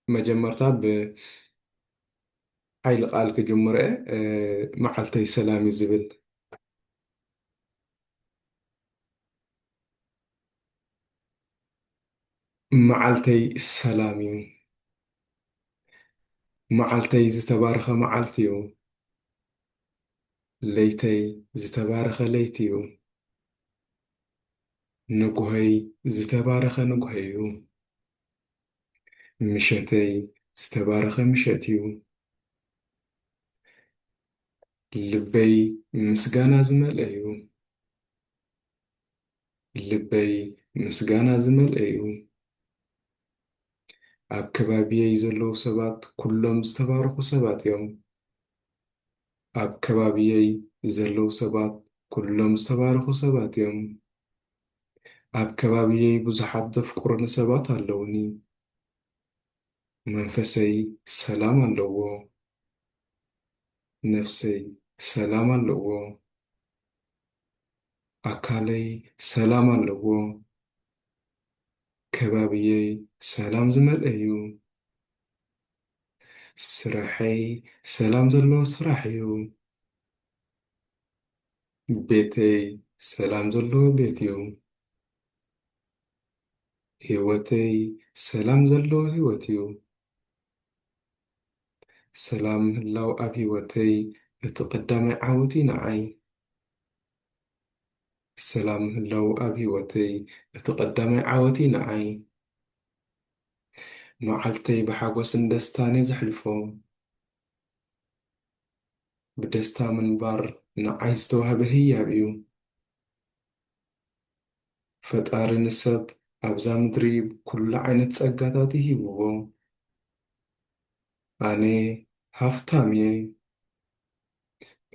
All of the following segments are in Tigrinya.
مجمرتا بحيل قال كجمرة معلتي سلامي زبل. معلتي سلامي. معلتي زتبارخ معلتيو. ليتي زتبارخ ليتيو. نقهي زتبارخ نقهيو. مشتي زتبارخ مشتيو. لبي مسجانا زمل أيو. لبي مسجانا زمل أيو. ኣብ ከባቢየ ዘለዉ ሰባት ኩሎም ዝተባረኹ ሰባት እዮም። ኣብ ከባቢየይ ዘለዉ ሰባት ኩሎም ዝተባረኹ ሰባት እዮም። ኣብ ከባቢየይ ብዙሓት ዘፍቅሩኒ ሰባት ኣለውኒ። መንፈሰይ ሰላም ኣለዎ። ነፍሰይ ሰላም ኣለዎ። ኣካለይ ሰላም ኣለዎ። ከባቢየይ ሰላም ዝመልአ እዩ። ስራሐይ ሰላም ዘለዎ ስራሕ እዩ። ቤተይ ሰላም ዘለዎ ቤት እዩ። ህይወተይ ሰላም ዘለዎ ህይወት እዩ። ሰላም ምህላው ኣብ ህይወተይ እቲ ቀዳማይ ዓወት እዩ ንዓይ። ሰላም ምህላው ኣብ ህይወተይ እቲ ቀዳማይ ዓወት እዩ ንዓይ። መዓልተይ ብሓጎስን ደስታን እየ ዘሕልፎ። ብደስታ ምንባር ንዓይ ዝተዋህበ ህያብ እዩ። ፈጣሪ ንሰብ ኣብዛ ምድሪ ኩሉ ዓይነት ጸጋታት ይሂብዎ። ኣነ ሃፍታም እየ።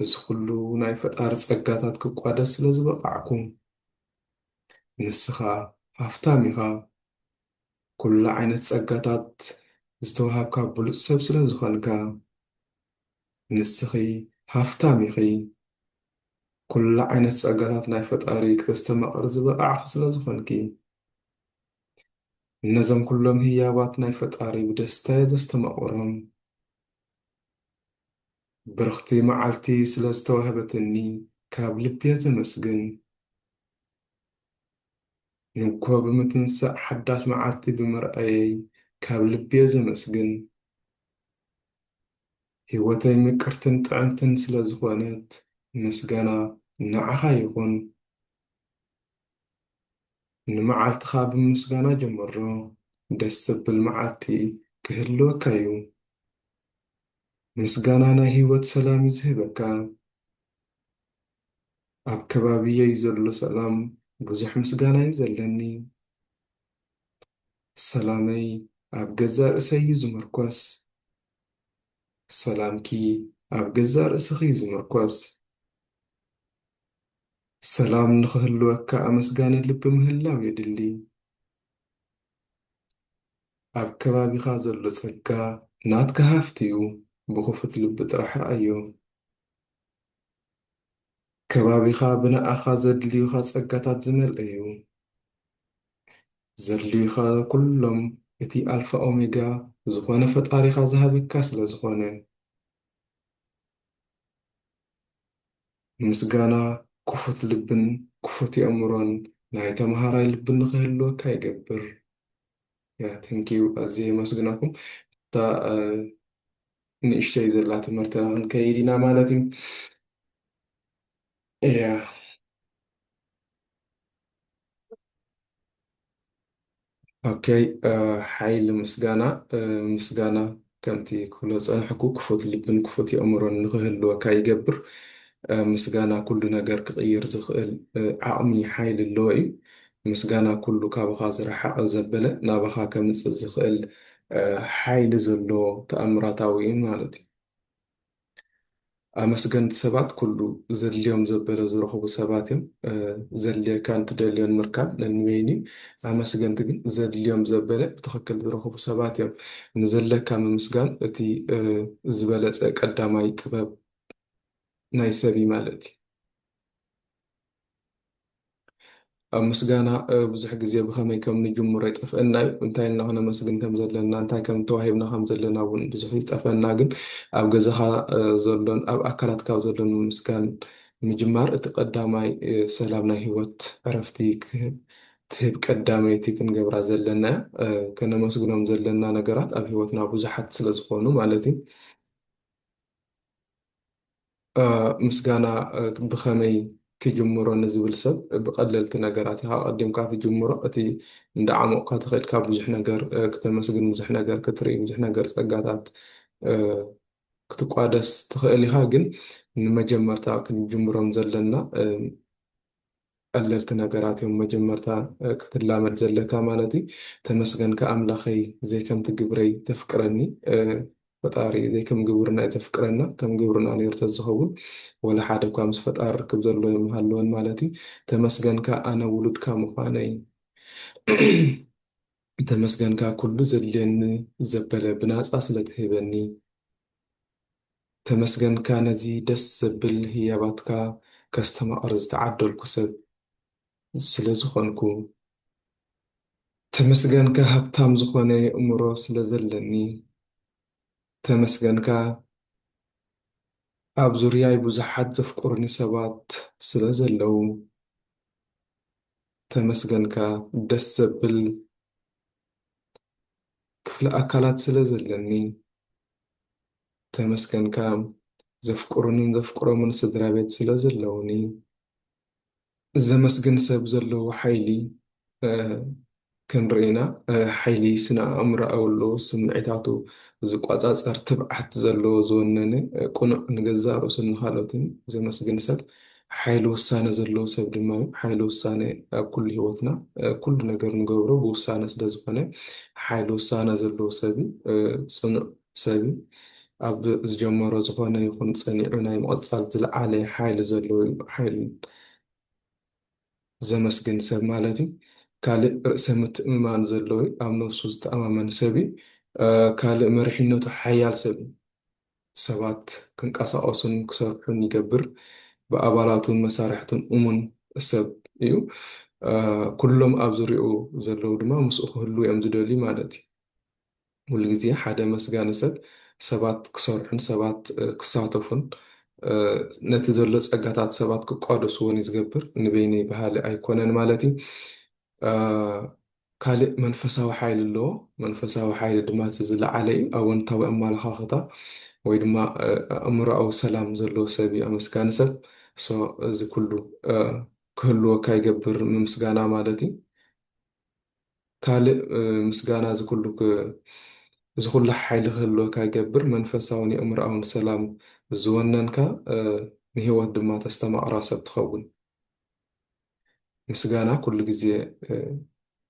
እዚ ኩሉ ናይ ፈጣሪ ጸጋታት ክቋደስ ስለ ዝበቓዕኩ ንስኻ ሃፍታም ኢኻ። ኩሉ ዓይነት ጸጋታት ዝተዋሃብካ ብሉፅ ሰብ ስለ ዝኾንካ ንስኺ ሃፍታም ኢኺ። ኩሉ ዓይነት ጸጋታት ናይ ፈጣሪ ክተስተማቕር ዝበቓዕኺ ስለ ዝኾንኪ ነዞም ኩሎም ህያባት ናይ ፈጣሪ ብደስታ እየ ዘስተማቑሮም። ብርኽቲ መዓልቲ ስለ ዝተዋህበትኒ ካብ ልቢ እየ ዘመስግን። ንጎ ብምትንሳእ ሓዳስ መዓልቲ ብምርኣየይ ካብ ልቢ እየ ዘመስግን። ህይወተይ ምቅርትን ጥዕምትን ስለ ዝኾነት ምስጋና ንዓኻ ይኹን። ንመዓልትኻ ብምስጋና ጀመሮ ደስ ዘብል መዓልቲ ክህልወካ እዩ። ምስጋና ናይ ህይወት ሰላም እዩ ዝህበካ። ኣብ ከባቢየይ ዘሎ ሰላም ብዙሕ ምስጋና እዩ ዘለኒ። ሰላመይ ኣብ ገዛእ ርእሰይ እዩ ዝምርኮስ። ሰላምኪ ኣብ ገዛእ ርእስኺ እዩ ዝምርኮስ። ሰላም ንክህልወካ ኣመስጋኒ ልቢ ምህላው የድሊ። ኣብ ከባቢኻ ዘሎ ጸጋ ናትካ ሃፍቲ እዩ። ብኽፉት ልቢ ጥራሕ ረኣዮ። ከባቢኻ ብንኣኻ ዘድልዩኻ ጸጋታት ዝመልአ እዩ። ዘድልዩኻ ኩሎም እቲ ኣልፋ ኦሜጋ ዝኾነ ፈጣሪኻ ዝሃበካ ስለ ዝኾነ ምስጋና ክፉት ልብን ክፉት ኣእምሮን ናይ ተምሃራይ ልቢ ንክህልወካ ይገብር። ያ ተንኪዩ ኣዝየ የመስግናኩም። እታ ንእሽተይ ዘላ ትምህርትና ክንከይድ ኢና ማለት እዩ። እያ ኦኬ። ሓይሊ ምስጋና ምስጋና ከምቲ ክብሎ ፀንሕኩ ክፉት ልብን ክፉት ኣእምሮን ንክህልወካ ይገብር። ምስጋና ኩሉ ነገር ክቕይር ዝኽእል ዓቕሚ ሓይሊ ኣለዎ እዩ። ምስጋና ኩሉ ካብኻ ዝረሓቐ ዘበለ ናባኻ ከምፅእ ዝኽእል ሓይሊ ዘለዎ ተኣምራታዊ እዩ ማለት እዩ። ኣመስገንቲ ሰባት ኩሉ ዘድልዮም ዘበለ ዝረኽቡ ሰባት እዮም። ዘድልየካ እንትደልዮን ምርካብ ነንበይኒ። ኣመስገንቲ ግን ዘድልዮም ዘበለ ብትኽክል ዝረኽቡ ሰባት እዮም። ንዘለካ ምምስጋን እቲ ዝበለፀ ቀዳማይ ጥበብ ናይ ሰብ እዩ ማለት እዩ። ኣብ ምስጋና ብዙሕ ግዜ ብኸመይ ከም ንጅምሮ ይጠፍአና እዩ። እንታይ ኢልና ክነመስግን ከም ዘለና እንታይ ከም ተዋሂብና ከም ዘለና እውን ብዙሕ ይጠፍአና። ግን ኣብ ገዛኻ ዘሎን ኣብ ኣካላትካ ዘሎን ምስጋን ምጅማር እቲ ቀዳማይ ሰላም ናይ ሂወት ዕረፍቲ ትህብ ቀዳመይቲ ክንገብራ ዘለና ከነመስግኖም ዘለና ነገራት ኣብ ሂወትና ብዙሓት ስለ ዝኾኑ ማለት እዩ። ምስጋና ብኸመይ ክጅምሮ ንዝብል ሰብ ብቐለልቲ ነገራት ኢኻ ቀዲምካ ትጅምሮ። እቲ እንዳዓመቕካ ትኸይድ ካብ ብዙሕ ነገር ክተመስግን ብዙሕ ነገር ክትርኢ ብዙሕ ነገር ፀጋታት እ፣ ክትቋደስ ትኽእል ኢኻ። ግን ንመጀመርታ ክንጅምሮም ዘለና ቀለልቲ ነገራት እዮም። መጀመርታ ክትላመድ ዘለካ ማለት እዩ። ተመስገንካ ኣምላኸይ ዘይከም ትግብረይ ተፍቅረኒ ፈጣሪ ዘይከም ግብርና እዩ ዘፍቅረና ከም ግብርና ነይሩ ተዝኸውን ወላ ሓደ እኳ ምስ ፈጣሪ ርክብ ዘሎ የመሃለወን ማለት እዩ። ተመስገንካ ኣነ ውሉድካ ምዃነይ ተመስገንካ ኩሉ ዘድልየኒ ዘበለ ብናፃ ስለትህበኒ ተመስገንካ ነዚ ደስ ዘብል ህያባትካ ከስተማቕር ዝተዓደልኩ ሰብ ስለ ዝኾንኩ ተመስገንካ ሃብታም ዝኾነ ኣእምሮ ስለ ዘለኒ ተመስገንካ ኣብ ዙርያይ ብዙሓት ዘፍቅሩኒ ሰባት ስለ ዘለው ተመስገንካ ደስ ዘብል ክፍለ ኣካላት ስለ ዘለኒ ተመስገንካ ዘፍቅሩንን ዘፍቅሮምን ስድራ ቤት ስለ ዘለውኒ ዘመስግን ሰብ ዘለዎ ሓይሊ ክንርኢና ሓይሊ ስነ ኣእምሮኣዊ ኣለዎ ስምዒታቱ ዝቆፃፀር ትብዓት ዘለዎ ዝወነነ ቁኑዕ ንገዛእ ርእሱን ንካልኦትን ዘመስግን ሰብ ሓይሊ ውሳነ ዘለዎ ሰብ ድማ እዩ። ሓይሊ ውሳነ ኣብ ኩሉ ሂወትና ኩሉ ነገር ንገብሮ ብውሳነ ስለ ዝኾነ ሓይሊ ውሳነ ዘለዎ ሰብ እዩ። ፅኑዕ ሰብ እዩ። ኣብ ዝጀመሮ ዝኾነ ይኹን ፀኒዑ ናይ ምቕፃል ዝለዓለ ሓይሊ ዘለዎ እዩ። ሓይሊ ዘመስግን ሰብ ማለት እዩ። ካልእ ርእሰ ምትእምማን ዘለዎ እዩ። ኣብ ነፍሱ ዝተኣማመነ ሰብ እዩ። ካልእ መሪሕነቱ ሓያል ሰብ እዩ። ሰባት ክንቀሳቀሱን ክሰርሑን ይገብር። ብኣባላቱን መሳርሕቱን እሙን ሰብ እዩ። ኩሎም ኣብ ዙርይኡ ዘለው ድማ ምስኡ ክህሉ እዮም ዝደልዩ ማለት እዩ። ኩሉ ግዜ ሓደ መስጋኒ ሰብ ሰባት ክሰርሑን ሰባት ክሳተፉን ነቲ ዘሎ ፀጋታት ሰባት ክቋደስዎን እዩ ዝገብር። ንበይኒ ባህሊ ኣይኮነን ማለት እዩ። ካልእ መንፈሳዊ ሓይሊ ኣለዎ። መንፈሳዊ ሓይሊ ድማ እቲ ዝለዓለ እዩ። ኣወንታዊ ኣመለኻኽታ ወይ ድማ ኣእምሮኣዊ ሰላም ዘለዎ ሰብ እዩ ኣመስጋኒ ሰብ። እዚ ኩሉ ክህልወካ ይገብር ምምስጋና ማለት እዩ። ካልእ ምስጋና እዚ ኩሉ ሓይሊ ክህልወካ ይገብር መንፈሳውን ኣእምሮኣውን ሰላም ዝወነንካ ንሂወት ድማ ተስተማቕራ ሰብ ትኸውን። ምስጋና ኩሉ ግዜ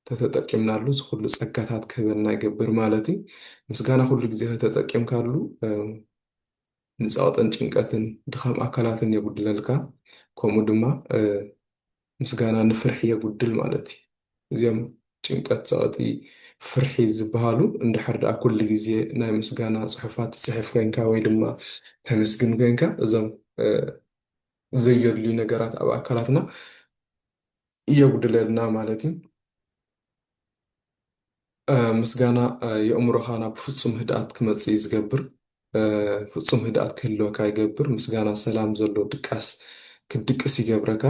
ተተጠቂምናሉ ዝኩሉ ፀጋታት ክህበና ይገብር ማለት እዩ። ምስጋና ኩሉ ግዜ ተጠቂምካሉ ንፀቕጥን ጭንቀትን ድኻም ኣካላትን የጉድለልካ። ከምኡ ድማ ምስጋና ንፍርሒ የጉድል ማለት እዩ። እዚኦም ጭንቀት፣ ፀቕጢ፣ ፍርሒ ዝበሃሉ እንድሕር ደኣ ኩሉ ግዜ ናይ ምስጋና ፅሑፋት ትፅሕፍ ኮንካ ወይ ድማ ተመስግን ኮንካ እዞም ዘየድልዩ ነገራት ኣብ ኣካላትና የጉድለልና ማለት እዩ። ምስጋና የእምሮኻ ናብ ፍፁም ህድኣት ክመፅእ እዩ ዝገብር። ፍፁም ህድኣት ክህልወካ ይገብር። ምስጋና ሰላም ዘለዎ ድቃስ ክድቅስ ይገብረካ።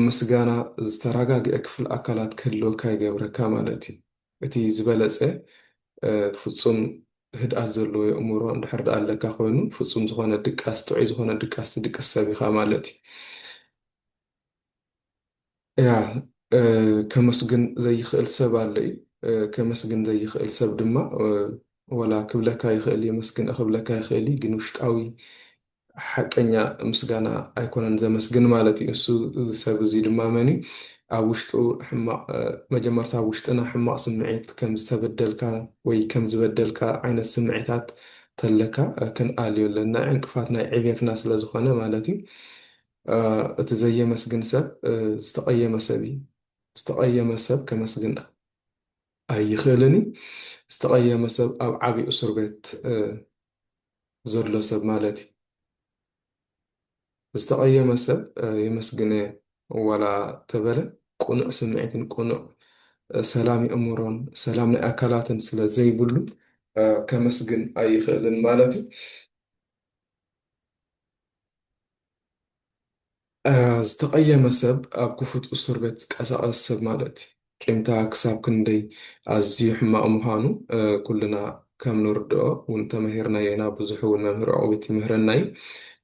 ምስጋና ዝተረጋግአ ክፍሊ ኣካላት ክህልወካ ይገብረካ ማለት እዩ። እቲ ዝበለፀ ፍፁም ህድኣት ዘለዎ የእምሮ እንድሕር ደኣ ኣለካ ኮይኑ ፍፁም ዝኾነ ድቃስ ጥዑይ ዝኾነ ድቃስ ትድቅስ ሰብ ኢኻ ማለት እዩ። ያ ከመስግን ዘይኽእል ሰብ ኣለ እዩ። ከመስግን ዘይኽእል ሰብ ድማ ወላ ክብለካ ይኽእል የመስግን ክብለካ ይኽእል እዩ፣ ግን ውሽጣዊ ሓቀኛ ምስጋና ኣይኮነን ዘመስግን ማለት እዩ። እሱ እዚ ሰብ እዚ ድማ መን እዩ? ኣብ ውሽጡ ሕማቕ መጀመርታ ኣብ ውሽጥና ሕማቕ ስምዒት ከም ዝተበደልካ ወይ ከም ዝበደልካ ዓይነት ስምዒታት ተለካ ክንኣልዮ ኣለና። ዕንቅፋት ናይ ዕብየትና ስለ ዝኾነ ማለት እዩ። እቲ ዘየመስግን ሰብ ዝተቐየመ ሰብ እዩ። ዝተቐየመ ሰብ ከመስግን ኣይኽእልን እዩ። ዝተቐየመ ሰብ ኣብ ዓብዪ እስር ቤት ዘሎ ሰብ ማለት እዩ። ዝተቐየመ ሰብ የመስግን እየ ወላ ተበለ ቁኑዕ ስምዒትን ቁኑዕ ሰላም ኣእምሮን ሰላም ናይ ኣካላትን ስለ ዘይብሉ ከመስግን ኣይኽእልን ማለት እዩ። ዝተቐየመ ሰብ ኣብ ክፉት እስር ቤት ዝቀሳቐስ ሰብ ማለት እዩ። ቂምታ ክሳብ ክንደይ ኣዝዩ ሕማቕ ምዃኑ ኩልና ከም ንርድኦ እውን ተመሂርናዮ ኢና። ብዙሕ እውን መምህር ዕቁበት ይምህረና እዩ።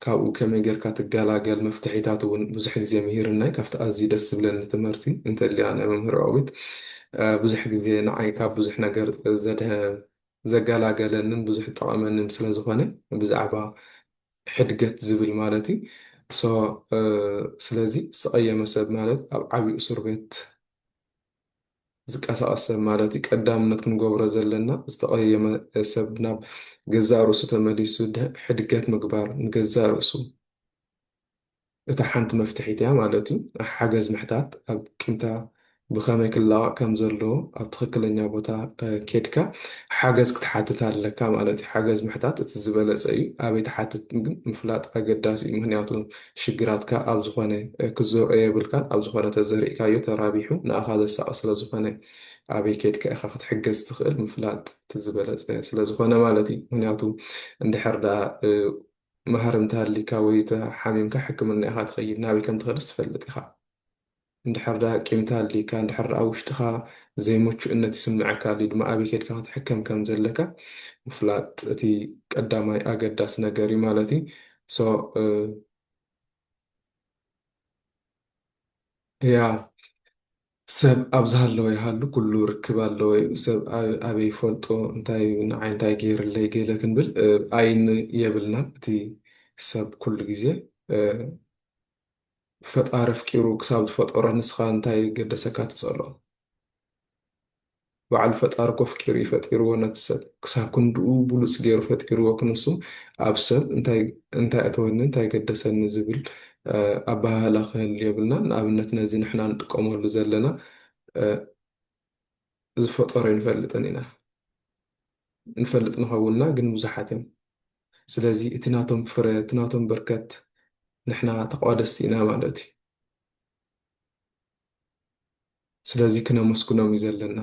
ካብኡ ከመይ ጌርካ ትገላገል መፍትሒታት እውን ብዙሕ ግዜ ምሂርና እዩ። ካብቲ ኣዝዩ ደስ ዝብለኒ ትምህርቲ እንተልያ ናይ መምህር ዕቁበት ብዙሕ ግዜ ንዓይ ካብ ብዙሕ ነገር ዘገላገለንን ብዙሕ ጠቐመንን ስለዝኾነ ብዛዕባ ሕድገት ዝብል ማለት እዩ። ሶ ስለዚ ዝተቐየመ ሰብ ማለት ኣብ ዓብዪ እስር ቤት ዝቀሳቐስ ሰብ ማለት እዩ። ቀዳምነት ክንገብሮ ዘለና ዝተቐየመ ሰብ ናብ ገዛእ ርእሱ ተመሊሱ ሕድገት ምግባር ንገዛእ ርእሱ እታ ሓንቲ መፍትሒት እያ ማለት እዩ። ሓገዝ ምሕታት ኣብ ቂምታ ብኸመይ ክለቃቅ ከም ዘለዎ ኣብ ትክክለኛ ቦታ ኬድካ ሓገዝ ክትሓትት ኣለካ ማለት እዩ። ሓገዝ ምሕታት እቲ ዝበለፀ እዩ። ኣበይ ትሓትት ግን ምፍላጥ ኣገዳሲ እዩ። ምክንያቱ ሽግራትካ ኣብ ዝኾነ ክዘውዐ የብልካን ኣብ ዝኾነ ተዘሪእካዮ ተራቢሑ ንኣኻ ዘሳቕ ስለዝኾነ ኣበይ ኬድካ ኢኻ ክትሕገዝ ትኽእል ምፍላጥ እቲ ዝበለፀ ስለዝኾነ ማለት እዩ። ምክንያቱ እንድሕር ዳ መሃር እንተሃሊካ ወይ ሓሚምካ ሕክምና ኢኻ ትኸይድ ናበይ ከም ትኸድስ ትፈልጥ ኢኻ። እንድሕር ዳ ቂምታ ሃሊካ እንድሕር ዳ ኣብ ውሽጥኻ ዘይምቹእነት ይስምዐካ ሃልዩ ድማ ኣበይ ከይድካ ክትሕከም ከም ዘለካ ምፍላጥ እቲ ቀዳማይ ኣገዳሲ ነገር እዩ ማለት እዩ። ሶ ያ ሰብ ኣብዝሃለወ ይሃሉ ኩሉ ርክብ ኣለወ እዩ። ሰብ ኣበይ ይፈልጦ እንታይ ንዓይ እንታይ ገይርለይ ገለ ክንብል ኣይን የብልናን። እቲ ሰብ ኩሉ ግዜ ፈጣሪ ኣፍቂሩ ክሳብ ዝፈጠሮ ንስኻ እንታይ ገደሰካ ትፀልኦ? በዓል ፈጣሪ ከፍቂሩ እዩ ፈጢርዎ ነቲ ሰብ ክሳብ ክንድኡ ብሉፅ ገይሩ ፈጢርዎ ክንሱ ኣብ ሰብ እንታይ እተወኒ እንታይ ገደሰኒ ዝብል ኣባህላ ክህል የብልና። ንኣብነት ነዚ ንሕና ንጥቀመሉ ዘለና ዝፈጠሮ ይንፈልጥን ኢና ንፈልጥ ንኸውንና ግን ብዙሓት እዮም። ስለዚ እቲ ናቶም ፍረ እቲ ናቶም በርከት ንሕና ተቋደስቲ ኢና ማለት እዩ። ስለዚ ክነመስግኖም እዩ ዘለና።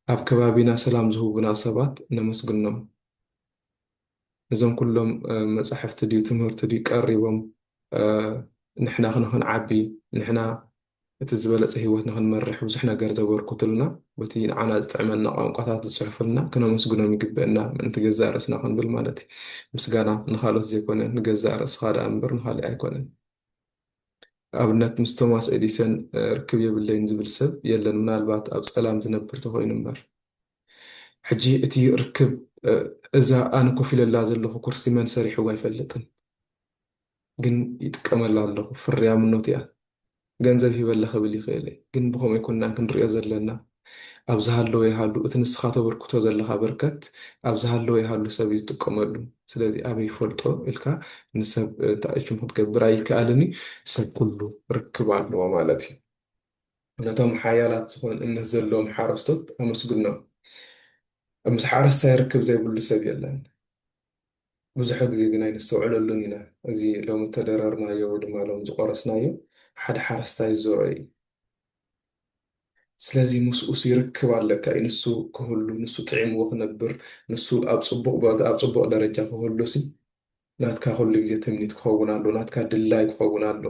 ኣብ ከባቢና ሰላም ዝህቡና ሰባት ነመስግኖም። እዞም ኩሎም መፃሕፍቲ ድዩ ትምህርቲ ድዩ ቀሪቦም ንሕና ንክንዓቢ ንሕና እቲ ዝበለፀ ሂወት ንክንመርሕ ብዙሕ ነገር ዘበርክቱልና በቲ ንዓና ዝጥዕመና ቋንቋታት ዝፅሕፉልና ክነመስግኖም ይግበአና ምእንቲ ገዛእ ርእስና ክንብል ማለት እዩ። ምስጋና ንካልኦት ዘይኮነ ንገዛእ ርእስኻ ዳኣ እምበር ንካሊእ ኣይኮነን። ኣብነት ምስ ቶማስ ኤዲሰን ርክብ የብለይን ዝብል ሰብ የለን ምናልባት ኣብ ፀላም ዝነብር ተኮይኑ እምበር ሕጂ እቲ ርክብ እዛ ኣነ ኮፍ ኢለላ ዘለኹ ኩርሲ መን ሰሪሕዋ ኣይፈልጥን፣ ግን ይጥቀመላ ኣለኹ ፍርያምኖት እያ ገንዘብ ሂበላ ክብል ይኽእል እዩ። ግን ብከመይ ኮንና ክንሪኦ ዘለና ኣብዝሃለወ ይሃሉ እቲ ንስኻ ተበርክቶ ዘለካ በርከት ኣብዝሃለወ ይሃሉ ሰብ እዩ ዝጥቀመሉ። ስለዚ ኣበይ ይፈልጦ ኢልካ ንሰብ ተኣችም ክትገብር ኣይከኣልኒ። ሰብ ኩሉ ርክብ ኣለዎ ማለት እዩ። ነቶም ሓያላት ዝኾን እምነት ዘለዎም ሓረስቶት ኣመስግኖም። ምስ ሓረስታይ ርክብ ዘይብሉ ሰብ የለን። ብዙሕ ግዜ ግን ኣይነስተውዕለሉን ኢና። እዚ ሎሚ ተደረርናዮ ወይ ድማ ሎሚ ዝቆረስናዮ ሓደ ሓረስታይ ዝዘርኦ እዩ። ስለዚ ምስኡስ ይርክብ ኣለካ እዩ ንሱ ክህሉ ንሱ ጥዒምዎ ክነብር ንሱ ኣብ ፅቡቅ ቦታ ኣብ ፅቡቅ ደረጃ ክህሉ ሲ ናትካ ኩሉ ግዜ ትምኒት ክኸውን ኣሎ ናትካ ድላይ ክኸውን ኣሎ።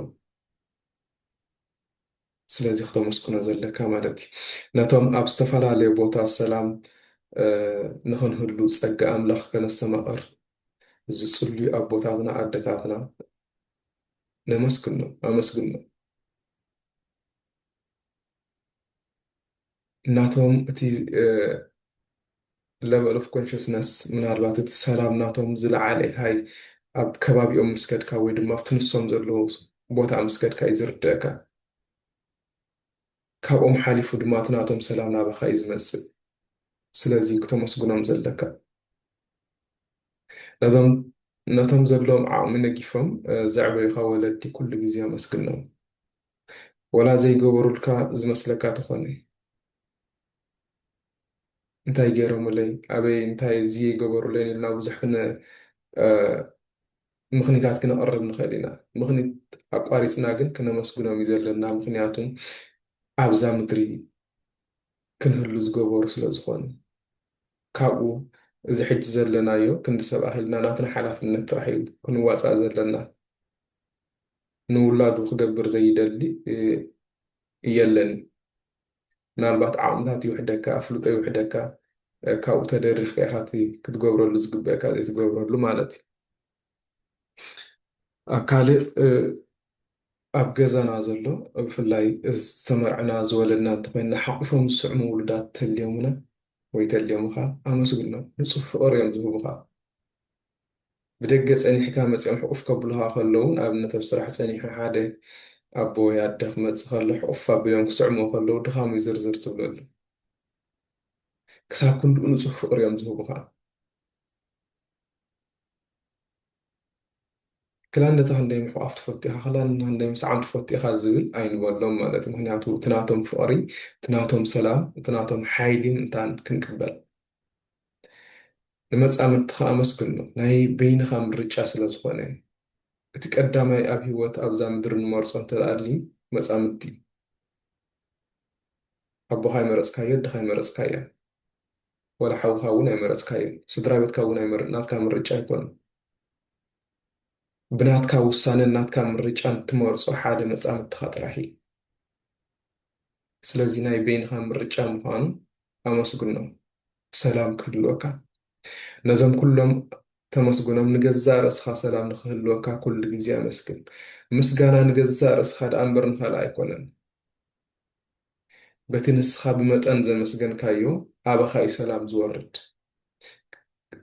ስለዚ ክተመስግኖ ዘለካ ማለት እዩ። ነቶም ኣብ ዝተፈላለየ ቦታ ሰላም ንክንህሉ ፀጋ ኣምላኽ ከነስተማቐር ዝፅልዩ ኣቦታትና ኣደታትና ነመስግኖ ኣመስግኖ ናቶም እቲ level of consciousness ምናልባት እቲ ሰላም ናቶም ዝለዓለ ሃይ ኣብ ከባቢኦም ምስከድካ ወይ ድማ ኣብቲ ንሶም ዘለዎ ቦታ ምስከድካ እዩ ዝርድአካ። ካብኦም ሓሊፉ ድማ እቲ ናቶም ሰላም ናባኻ እዩ ዝመፅእ። ስለዚ ክተመስግኖም ዘለካ ነቶም ዘለዎም ዓቕሚ ነጊፎም ዘዕበዩካ ወለዲ ኩሉ ግዜ ኣመስግኖም። ወላ ዘይገበሩልካ ዝመስለካ ተኾነ እንታይ ገይሮሙለይ ኣበይ እንታይ እዚ ገበሩለይ ኢልና ብዙሕ ምኽንያታት ክነቕርብ ንኽእል ኢና። ምኽንያት ኣቋሪፅና ግን ክነመስግኖም እዩ ዘለና። ምክንያቱም ኣብዛ ምድሪ ክንህሉ ዝገበሩ ስለ ዝኾኑ ካብኡ እዚ ሕጂ ዘለናዮ ክንዲ ሰብ ኣኺልና ናትና ሓላፍነት ጥራሕ እዩ ክንዋፃእ ዘለና። ንውላዱ ክገብር ዘይደሊ የለኒ። ምናልባት ዓቕምታት ይውሕደካ፣ ኣፍልጦ ይውሕደካ፣ ካብኡ ተደሪኽካ ኢኻ ክትገብረሉ ዝግበአካ ዘይትገብረሉ ማለት እዩ። ካልእ ኣብ ገዛና ዘሎ ብፍላይ ዝተመርዐና ዝወለድና እንተኮይንና ሓቂፎም ዝስዕሙ ውሉዳት ተልዮሙና ወይ ተልዮሙካ ኣመስግኖም። ንፁህ ፍቅሪ እዮም ዝህቡካ። ብደገ ፀኒሕካ መፂኦም ሕቁፍ ከብልካ ከለዉ ንኣብነት ኣብ ስራሕ ፀኒሑ ሓደ ኣቦ ወይ ኣደ ክመፅእ ከሎ ሕቁፍ ኣቢሎም ክስዕምዎ ከለዉ ድኻሙ ዝርዝር ትብለሉ። ክሳብ ክንድኡ ንፁህ ፍቅሪ እዮም ዝህቡካ። ክላነታ ክንደይ ምሕቋፍ ትፈቲኻ፣ ክላና ክንደይ ምስዓም ትፈቲኻ ዝብል ኣይንበሎም ማለት እዩ። ምክንያቱ እቲ ናቶም ፍቅሪ፣ እቲ ናቶም ሰላም፣ እቲ ናቶም ሓይሊ ምእንታን ክንቅበል ንመፃምድቲ ከዓ ኣመስግኖ ናይ በይንኻ ምርጫ ስለ ዝኾነ እዩ። እቲ ቀዳማይ ኣብ ሂወት ኣብዛ ምድሪ ንመርፆ እንተደኣልዩ መፃምድቲ እዩ። ኣቦኻ ይመረፅካዮ፣ ድኻ ይመረፅካዮ፣ ወላ ሓውካ እውን ኣይመረፅካዮ፣ ስድራ ቤትካ እውን ናትካ ምርጫ ኣይኮኑ። ብናትካ ውሳነን ናትካ ምርጫን ትመርፆ ሓደ መፃምድትኻ ጥራሕ እዩ። ስለዚ ናይ በይንኻ ምርጫ ምኳኑ ኣመስግኖ፣ ሰላም ክህልወካ። ነዞም ኩሎም ተመስግኖም ንገዛእ ርእስኻ ሰላም ንክህልወካ ኩሉ ግዜ ኣመስግን። ምስጋና ንገዛእ ርእስኻ ደኣ እምበር ንኻልእ ኣይኮነን። በቲ ንስኻ ብመጠን ዘመስገንካዮ ኣበኻ እዩ ሰላም ዝወርድ።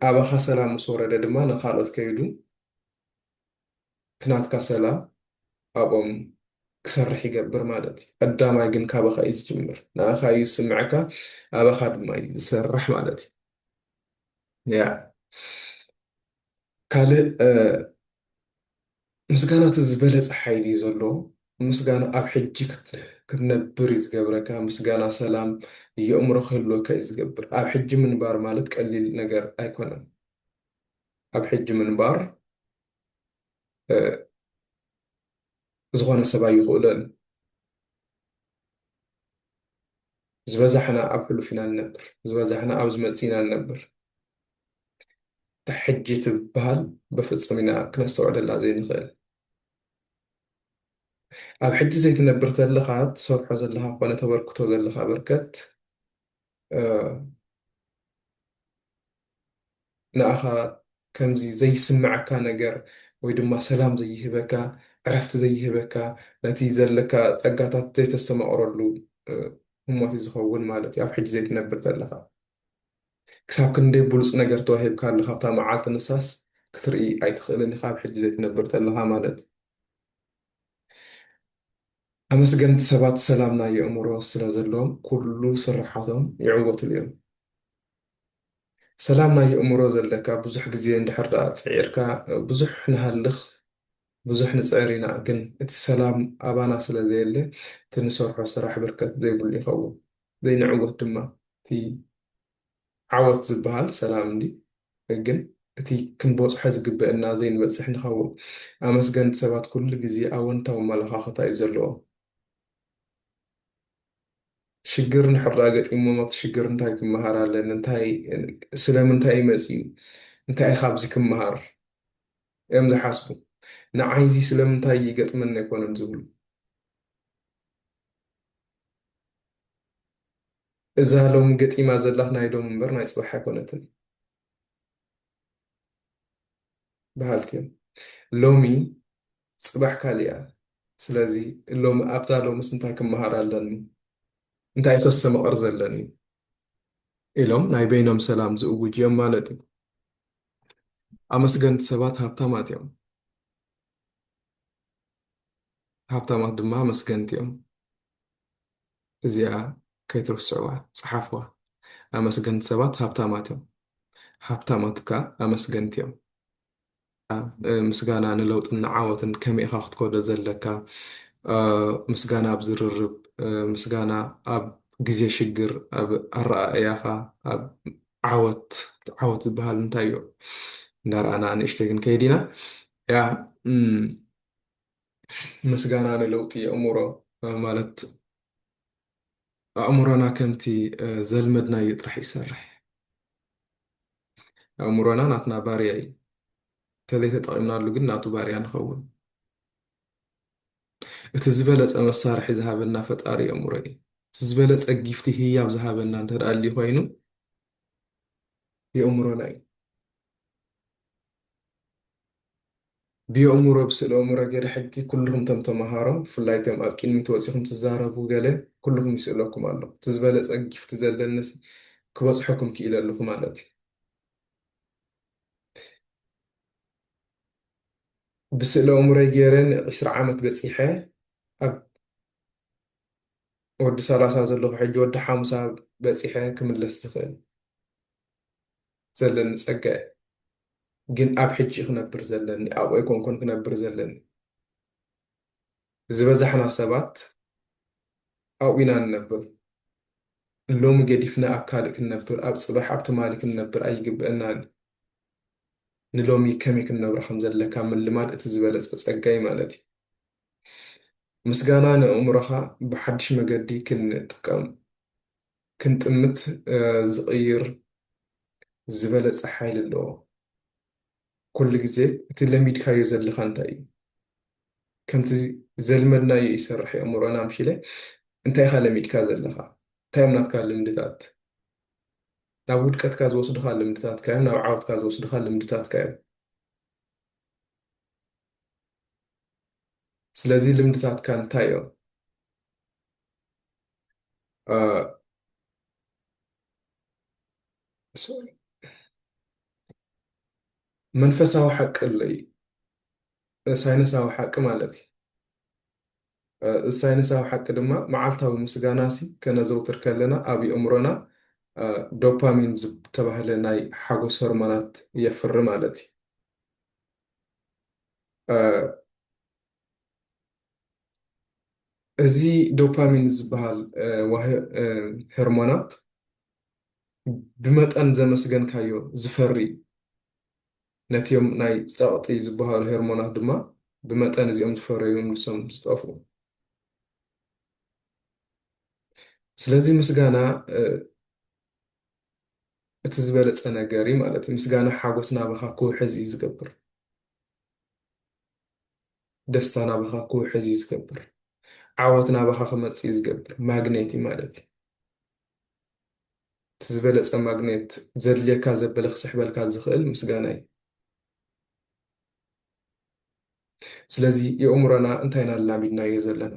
ኣበኻ ሰላም ምስ ወረደ ድማ ንካልኦት ከይዱ ትናትካ ሰላም ኣብኦም ክሰርሕ ይገብር ማለት እዩ። ቀዳማይ ግን ካበኻ እዩ ዝጅምር። ንኣኻ እዩ ዝስምዐካ፣ ኣበኻ ድማ እዩ ዝሰርሕ ማለት እዩ። ያ ካልእ ምስጋና እቲ ዝበለፀ ሓይሊ እዩ ዘለዎ። ምስጋና ኣብ ሕጂ ክትነብር እዩ ዝገብረካ። ምስጋና ሰላም የእምሮ ክህልወካ እዩ ዝገብር። ኣብ ሕጂ ምንባር ማለት ቀሊል ነገር ኣይኮነን። ኣብ ሕጂ ምንባር ዝኾነ ሰብ ኣይክእሎን። ዝበዛሕና ኣብ ሕሉፍ ኢና ንነብር፣ ዝበዛሕና ኣብ ዝመፅእ ኢና ንነብር። እታ ሕጂ ትበሃል በፍፁም ኢና ክነስተውዕለላ ዘይንኽእል። ኣብ ሕጂ ዘይትነብር ተለካ ትሰርሖ ዘለካ ኮነ ተበርክቶ ዘለካ በርከት ንኣኻ ከምዚ ዘይስምዐካ ነገር ወይ ድማ ሰላም ዘይህበካ፣ ዕረፍቲ ዘይህበካ፣ ነቲ ዘለካ ፀጋታት ዘይተስተማቕረሉ ህሞት እዩ ዝኸውን ማለት እዩ። ኣብ ሕጂ ዘይትነብር ዘለካ ክሳብ ክንደይ ብሉፅ ነገር ተዋሂብካ ኣለካ ኣብታ መዓልቲ ንሳስ ክትርኢ ኣይትኽእልን ኢኻ ኣብ ሕጂ ዘይትነብር ዘለካ ማለት እዩ። ኣመስገንቲ ሰባት ሰላም ናይ ኣእምሮ ስለ ዘለዎም ኩሉ ስራሓቶም ይዕወትሉ እዮም። ሰላም ናይ ኣእምሮ ዘለካ ብዙሕ ግዜ እንድሕር ደኣ ፅዒርካ ብዙሕ ንሃልኽ ብዙሕ ንፅዕር ኢና፣ ግን እቲ ሰላም ኣባና ስለ ዘየለ እቲ ንሰርሖ ስራሕ ብርከት ዘይብሉ ይኸውን። ዘይንዕወት ድማ እቲ ዓወት ዝበሃል ሰላም እንዲ ግን እቲ ክንበፅሖ ዝግበአና ዘይንበፅሕ ንኸውን። ኣመስገንቲ ሰባት ኩሉ ግዜ ኣወንታዊ ኣመለኻኽታ እዩ ዘለዎም። ሽግር ንሕራ ገጢሞም ኣብቲ ሽግር እንታይ ክመሃር ኣለኒ፣ ስለምንታይ እዩ መፅዩ፣ እንታይ ኢኻ ኣብዚ ክመሃር እዮም ዝሓስቡ። ንዓይዚ ስለምንታይ ይገጥመኒ ኣይኮነን ዝብሉ። እዛ ሎሚ ገጢማ ዘላት ናይ ሎሚ እምበር ናይ ፅባሕ ኣይኮነትን በሃልቲ እዮም። ሎሚ ፅባሕ ካሊእ እያ። ስለዚ ሎሚ ኣብዛ ሎሚስ እንታይ ክመሃር ኣለኒ፣ እንታይ ከስተመቐር ዘለኒ ኢሎም ናይ በይኖም ሰላም ዝእውጅ እዮም ማለት እዩ። ኣመስገንቲ ሰባት ሃብታማት እዮም። ሃብታማት ድማ ኣመስገንቲ እዮም። እዚኣ ከይትርስዕዋ ፀሓፍዋ። ኣመስገንቲ ሰባት ሃብታማት እዮም፣ ሃብታማት ከዓ ኣመስገንቲ እዮም። ምስጋና ንለውጥን ንዓወትን ከመይ ኢኻ ክትከዶ ዘለካ፣ ምስጋና ኣብ ዝርርብ፣ ምስጋና ኣብ ግዜ ሽግር፣ ኣብ ኣረኣእያኻ፣ ኣብ ዓወት ዝበሃል እንታይ እዩ እንዳረኣና ንእሽተይ ግን ከይዲና ያ ምስጋና ንለውጢ ኣእምሮ ማለት ኣእምሮና ከምቲ ዘልመድናዮ ጥራሕ ይሰርሕ። ኣእምሮና ናትና ባርያ እዩ። ተዘይተጠቒምናሉ ግን ናቱ ባርያ ንኸውን። እቲ ዝበለፀ መሳርሒ ዝሃበና ፈጣሪ ኣእምሮ እዩ። እቲ ዝበለፀ ጊፍቲ ህያብ ዝሃበና እንተደልዩ ኮይኑ የእምሮና እዩ። ብየእምሮ ብስእሊ ኣእምሮ ገይረ ሕጂ ኩልኩም ቶም ተምሃሮ ብፍላይ ቶም ኣብ ቅድሚት ወፂኹም ትዛረቡ ገለ ኩልኩም ይስእለኩም ኣሎ። እቲ ዝበለፀ ጊፍቲ ዘለኒስ ክበፅሐኩም ክኢለ ኣለኹ ማለት እዩ። ብስእሊ ኣእምሮይ ገይረ ን20 ዓመት በፂሐ ኣብ ወዲ 30 ዘለኹ ሕጂ ወዲ 50 በፂሐ ክምለስ ዝኽእል ዘለኒ ፀጋ እዩ። ግን ኣብ ሕጂ ክነብር ዘለኒ ኣብኡ ኣይኮንኩን ክነብር ዘለኒ። ዝበዛሕና ሰባት ኣብኡ ኢና ንነብር። ሎሚ ገዲፍና ኣብ ካልእ ክንነብር ኣብ ፅባሕ ኣብ ትማሊ ክንነብር ኣይግብአናን። ንሎሚ ከመይ ክንነብሮ ከም ዘለካ ምልማድ እቲ ዝበለፀ ፀጋይ ማለት እዩ። ምስጋና ንኣእምሮኻ ብሓድሽ መገዲ ክንጥቀም ክንጥምት ዝቕይር ዝበለፀ ሓይሊ ኣለዎ። ኩሉ ግዜ እቲ ለሚድካዮ ዘለካ እንታይ እዩ? ከምቲ ዘልመድናዮ ይሰርሕ ኣእምሮና ምሽለ እንታይ ኢኻ ለሚድካ ዘለካ? እንታይ እዮም ናትካ ልምድታት? ናብ ውድቀትካ ዝወስዱካ ልምድታትካ እዮም፣ ናብ ዓወትካ ዝወስዱካ ልምድታትካ እዮም። ስለዚ ልምድታትካ እንታይ እዮም? ሶሪ፣ መንፈሳዊ ሓቂ ኣሎ እዩ። ሳይነሳዊ ሓቂ ማለት እዩ። ሳይነሳዊ ሓቂ ድማ መዓልታዊ ምስጋናሲ ከነዘውትር ከለና ኣብ ኣእምሮና ዶፓሚን ዝተባህለ ናይ ሓጎስ ሆርሞናት የፍሪ ማለት እዩ። እዚ ዶፓሚን ዝበሃል ሆርሞናት ብመጠን ዘመስገንካዮ ዝፈሪ ነቲኦም ናይ ፀቕጢ ዝበሃሉ ሆርሞናት ድማ ብመጠን እዚኦም ዝፈረዩ ንሶም ዝጠፍኡ። ስለዚ ምስጋና እቲ ዝበለፀ ነገር እዩ ማለት እዩ። ምስጋና ሓጎስ ናባኻ ክውሕዝ እዩ ዝገብር። ደስታ ናባኻ ክውሕዝ እዩ ዝገብር። ዓወት ናባኻ ክመፅእ እዩ ዝገብር። ማግኔት እዩ ማለት እዩ። እቲ ዝበለፀ ማግኔት ዘድልየካ ዘበለ ክስሕበልካ ዝኽእል ምስጋና እዩ። ስለዚ የእምሮና እንታይ ኢና ላሚድናዮ ዘለና?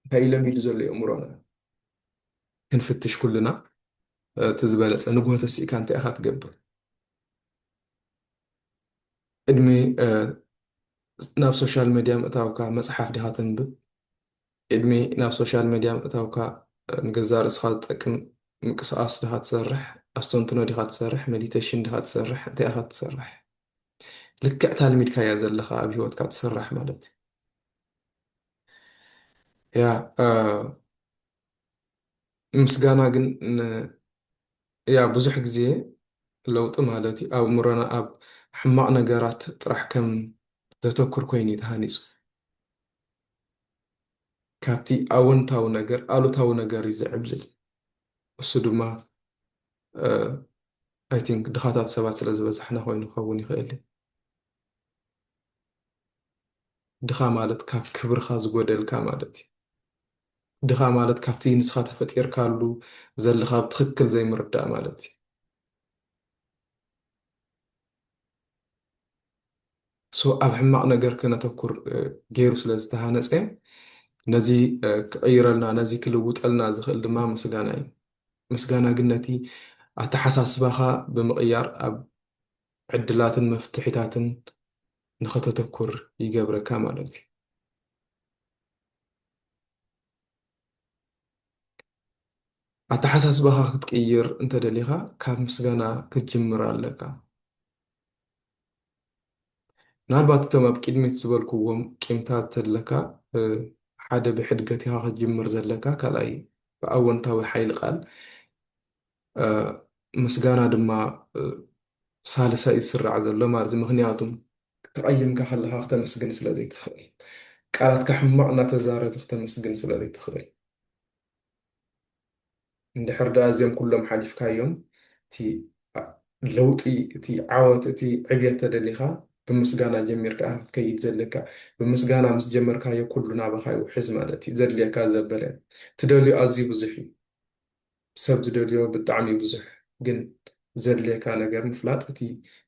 እንታይ እዩ ለሚዱ ዘሎ የእምሮና? ክንፍትሽ ኩልና እቲ ዝበለፀ ንግሆ ተሲእካ እንታይ ኢኻ ትገብር? ቅድሚ ናብ ሶሻል ሚድያ ምእታውካ መፅሓፍ ዲኻ ተንብብ? ቅድሚ ናብ ሶሻል ሚድያ ምእታውካ ንገዛ ርእስኻ ዝጠቅም ምንቅስቃስ ዲኻ ትሰርሕ? ኣስተንትኖ ዲኻ ትሰርሕ? ሜዲቴሽን ዲኻ ትሰርሕ? እንታይ ኢኻ ትሰርሕ? ልክዕ ታልሚድካያ ዘለካ ኣብ ሂወትካ ትስራሕ ማለት እዩ። ያ ምስጋና ግን ያ ብዙሕ ግዜ ለውጢ ማለት እዩ ኣእምሮና ኣብ ሕማቕ ነገራት ጥራሕ ከም ዘተኩር ኮይኑ እዩ ተሃኒፁ። ካብቲ ኣወንታዊ ነገር ኣሉታዊ ነገር እዩ ዘዕብልል። እሱ ድማ ኣይ ቲንክ ድኻታት ሰባት ስለ ዝበዛሕና ኮይኑ ክኸውን ይኽእል እዩ። ድኻ ማለት ካብ ክብርካ ዝጎደልካ ማለት እዩ። ድኻ ማለት ካብቲ ንስኻ ተፈጢርካሉ ዘለካ ብትክክል ዘይምርዳእ ማለት እዩ። ኣብ ሕማቕ ነገር ክነተኩር ገይሩ ስለ ዝተሃነፀ ነዚ ክቅይረልና ነዚ ክልውጠልና ዝኽእል ድማ ምስጋና እዩ። ምስጋና ግን ነቲ ኣተሓሳስባኻ ብምቕያር ኣብ ዕድላትን መፍትሒታትን ንኸተተኩር ይገብረካ ማለት እዩ። ኣተሓሳስባኻ ክትቅይር እንተደሊኻ ካብ ምስጋና ክትጅምር ኣለካ። ምናልባት እቶም ኣብ ቅድሚት ዝበልክዎም ቂምታት ዘለካ ሓደ ብሕድገት ኢኻ ክትጅምር ዘለካ፣ ካልኣይ ብኣወንታዊ ሓይሊ ቃል፣ ምስጋና ድማ ሳልሳይ ዝስራዕ ዘሎ ማለት እዩ። ምክንያቱም ተቀይምካ ከለካ ክተመስግን ስለ ዘይትኽእል ቃላትካ ሕማቕ እናተዛረብ ክተመስግን ስለ ዘይትኽእል እንድሕር ዳ እዚኦም ኩሎም ሓሊፍካዮም እቲ ለውጢ እቲ ዓወት እቲ ዕብየት ተደሊኻ ብምስጋና ጀሚርካ ክትከይድ ዘለካ ብምስጋና ምስ ጀመርካዮ ኩሉ ናባኻ ይውሕዝ ማለት እዩ ዘድልየካ ዘበለ ትደልዮ ኣዝዩ ብዙሕ እዩ ሰብ ዝደልዮ ብጣዕሚ ብዙሕ ግን ዘድልየካ ነገር ምፍላጥ እቲ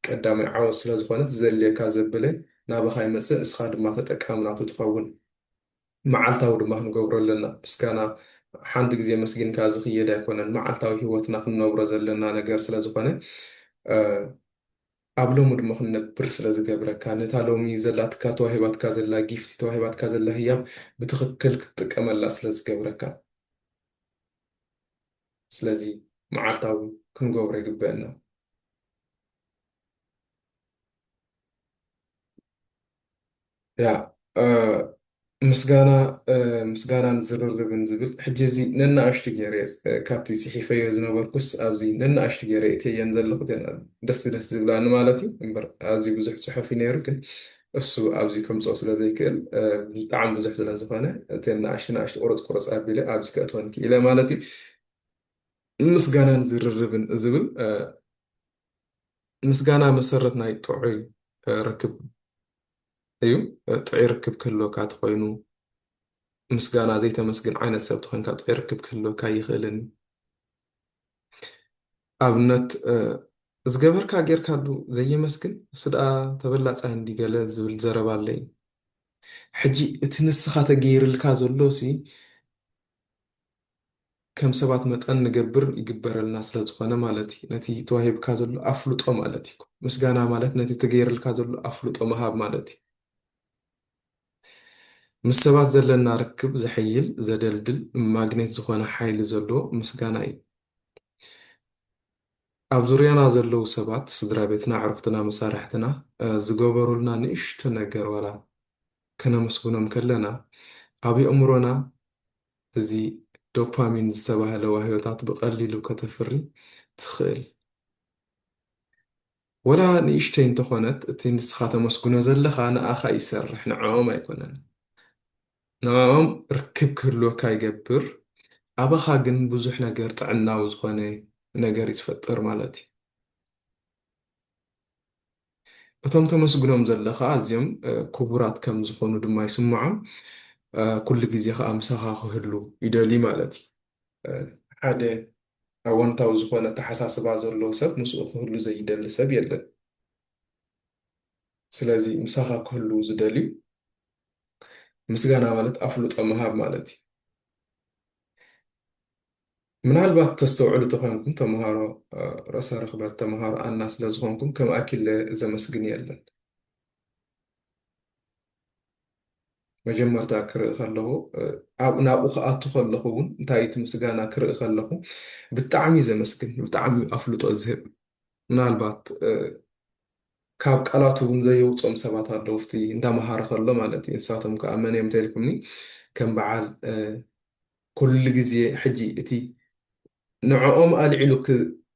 ቀዳማይ ዓወት ስለ ዝኾነ ዘድልየካ ዘበለ ናባኻ ይመፅእ እስኻ ድማ ተጠቃሚ ናቱ ትኸውን መዓልታዊ ድማ ክንገብሮ ኣለና ምስጋና ሓንቲ ግዜ መስጊንካ ዝኽየድ ኣይኮነን መዓልታዊ ሂወትና ክንነብሮ ዘለና ነገር ስለ ዝኾነ ኣብ ሎሚ ድማ ክንነብር ስለ ዝገብረካ ነታ ሎሚ ዘላትካ ተዋሂባትካ ዘላ ጊፍቲ ተዋሂባትካ ዘላ ህያብ ብትኽክል ክትጥቀመላ ስለ ዝገብረካ ስለዚ መዓልታዊ ክንገብሮ ይግበአና ያ ምስጋና ምስጋናን ዝርርብን ዝብል ሕጂ እዚ ነናእሽቱ ገይረ ካብቲ ፅሒፈዮ ዝነበርኩስ ኣብዚ ነናእሽቱ ገይረ እትየን ዘለኹ ደስ ደስ ዝብላኒ ማለት እዩ እምበር ኣዝዩ ብዙሕ ፅሑፍ እዩ ነይሩ ግን እሱ ኣብዚ ከምፅኦ ስለ ዘይክእል ብጣዕሚ ብዙሕ ስለ ዝኾነ እቲ ናእሽቱ ናእሽቱ ቁርፅ ቁርፅ ኣቢለ ኣብዚ ከእትወን ክኢለ ማለት እዩ ምስጋናን ዝርርብን ዝብል ምስጋና መሰረት ናይ ጥዑይ ርክብ እዩ ጥዑይ ርክብ ክህልወካ ተኮይኑ ምስጋና ዘይተመስግን ዓይነት ሰብ ትኮንካ ጥዑይ ርክብ ክህልወካ ይኽእልን ኣብነት ዝገበርካ ጌርካሉ ዘየመስግን እሱ ደኣ ተበላፃይ እንዲገለ ዝብል ዘረባ ኣለይ ሕጂ እቲ ንስኻ ተገይርልካ ዘሎ ሲ ከም ሰባት መጠን ንገብር ይግበረልና ስለ ዝኾነ ማለት እዩ ነቲ ተዋሂብካ ዘሎ ኣፍልጦ ማለት እዩ ምስጋና ማለት ነቲ ተገይርልካ ዘሎ ኣፍልጦ መሃብ ማለት እዩ ምስ ሰባት ዘለና ርክብ ዘሕይል ዘደልድል ማግኔት ዝኾነ ሓይሊ ዘለዎ ምስጋና እዩ ኣብ ዙርያና ዘለው ሰባት ስድራ ቤትና ዕሩክትና መሳርሕትና ዝገበሩልና ንእሽቶ ነገር ዋላ ከነመስግኖም ከለና ኣብ ኣእምሮና እዚ ዶፓሚን ዝተባህለ ዋህዮታት ብቐሊሉ ከተፍሪ ትኽእል ወላ ንእሽተይ እንተኾነት እቲ ንስኻ ተመስግኖ ዘለኻ ንኣኻ ይሰርሕ ንዕኦም ኣይኮነን ንዕኦም ርክብ ክህልወካ ይገብር ኣባኻ ግን ብዙሕ ነገር ጥዕናዊ ዝኾነ ነገር ይትፈጥር ማለት እዩ እቶም ተመስግኖም ዘለኻ ኣዝዮም ክቡራት ከም ዝኾኑ ድማ ይስምዖም ኩሉ ግዜ ከዓ ምሳኻ ክህሉ ይደሊ ማለት እዩ ሓደ ኣወንታዊ ዝኾነ ተሓሳስባ ዘለዎ ሰብ ምስኡ ክህሉ ዘይደሊ ሰብ የለን ስለዚ ምሳኻ ክህሉ ዝደልዩ ምስጋና ማለት ኣፍልጦ ምሃብ ማለት እዩ ምናልባት ተስተውዕሉ ተኮይንኩም ተምሃሮ ርእሰ ርክበት ተምሃሮ ኣና ስለ ዝኾንኩም ከም ኣኪለ ዘመስግን የለን መጀመርታ ክርኢ ከለኹ ናብኡ ክኣቱ ከለኹ እውን እንታይ እቲ ምስጋና ክርኢ ከለኹ ብጣዕሚ ዘመስግን ብጣዕሚ ኣፍልጦ ዝህብ ምናልባት ካብ ቃላቱ እውን ዘየውፆም ሰባት ኣለዉ ፍቲ እንዳመሃረ ከሎ ማለት እዩ ንሳቶም ከዓ መን እዮም ተልኩምኒ ከም በዓል ኩሉ ግዜ ሕጂ እቲ ንዕኦም ኣልዒሉ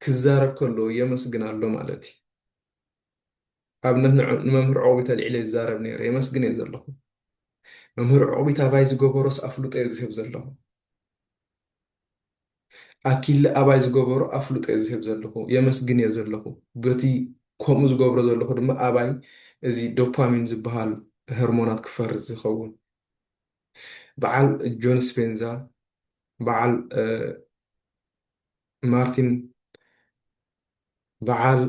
ክዛረብ ከሎ የመስግን ኣሎ ማለት እዩ ኣብነት ንመምህር ዕቑቢት ኣልዒለ ይዛረብ ነይረ የመስግን እየ ዘለኹ መምህር ዕቑቢት ኣባይ ዝገበሮስ ኣፍልጦ እየ ዝህብ ዘለኹ ኣኪለ ኣባይ ዝገበሮ ኣፍልጦ እየ ዝህብ ዘለኹ የመስግን እየ ዘለኹ በቲ ከምኡ ዝገብሮ ዘለኹ ድማ ኣባይ እዚ ዶፓሚን ዝበሃል ሆርሞናት ክፈርዝ ዝኸውን በዓል ጆን ስፔንዛ በዓል ማርቲን በዓል